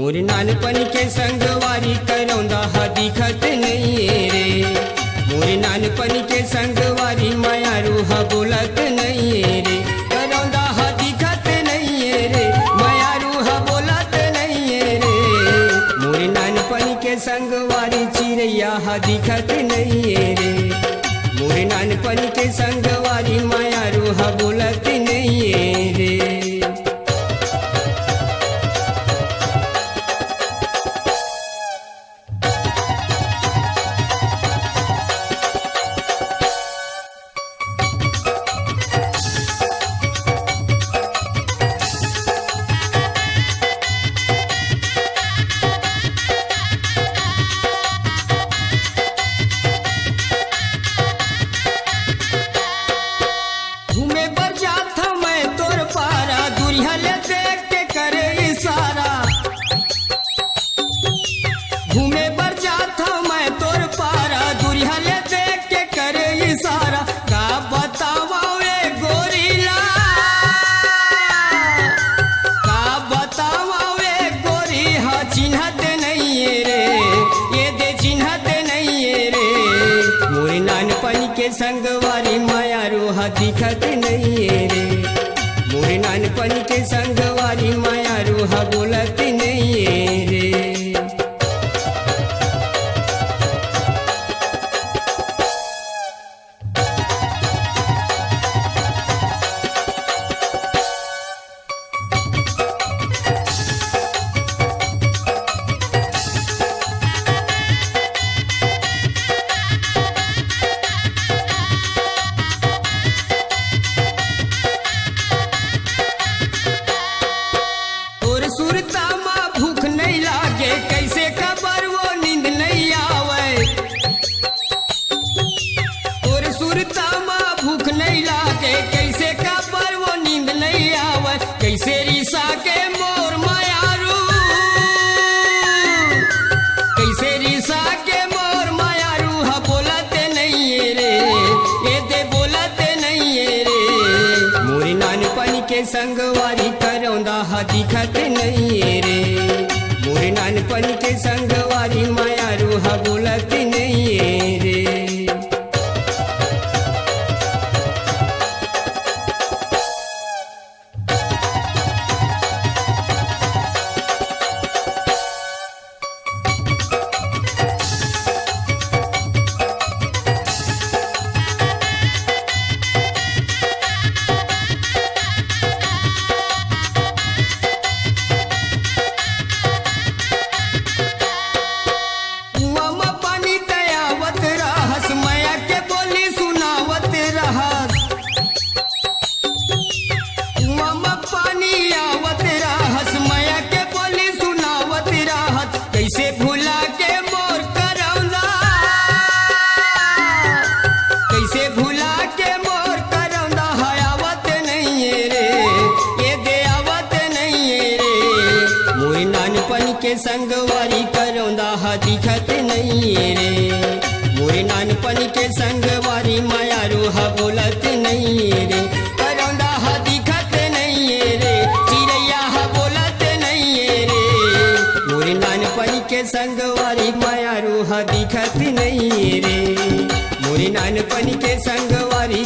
मोर नानपन के संगवारी करौंदा हा दिखत नहीं रे। मोर नानपन के संगवारी मायारू हा बोलत नहीं रे। करौंदा हा दिखत नहीं रे, मायारू हा बोलत नहीं रे। मोर नानपन के संगवारी चिड़ैया हा दिखत नहीं रे। मोर नानपन के संगवारी मायारू हा बोलत नहीं रे। घूमे बर जात मैं तोर पारा, दुरिया ले देख के करे इशारा। घूमे बर जात मैं तोर पारा, दुरिया ले देख के करे इशारा। का बतावा वे गोरीला, का बतावा वे गोरी हा चिन्हत नहीं रे। ये दे चिन्हत नहीं रे। मोर नानपन के संगवारी मायारू हा दिखत नहीं रे। मोर नानपन के संगवारी मायारू हा बोलत नहीं रे। और सुरता माँ भूख नहीं लागे, कैसे खबर वो नींद नहीं आवे। और सुरता माँ भूख नहीं लागे, कैसे खबर वो नींद नहीं आवे। कैसे रिसा के मोर मायारू, कैसे रिसा के मोर मायारू हा बोलते नहीं रे। ये दे बोलते नहीं रे। मोर नानपन के संगवारी करौंदा हा दिखत नहीं रे। मोर नानपन के संगवारी मायारू हा बोलत नहीं रे। कुआं में पानी दयावत रहस, माया के बोली सुनावत रहस। कुआं में पानी आवत रहस, माया के बोली सुनावत रहस। कैसे भुला के मोर करौंदा, कैसे भुला के मोर करौंदा आवत नहीं रे। ये दे आवत नहीं रे। मोर नानपन के संगवारी करौंदा हा दिखत नहीं रे। मोर नानपन के संगवारी मायारू हा बोलत नहीं रे। करौंदा हा दिखत नहीं रे, चिड़ैया हा बोलत नहीं रे। मोर नानपन के संगवारी मायारू हा दिखत नहीं रे। मोर नानपन के संगवारी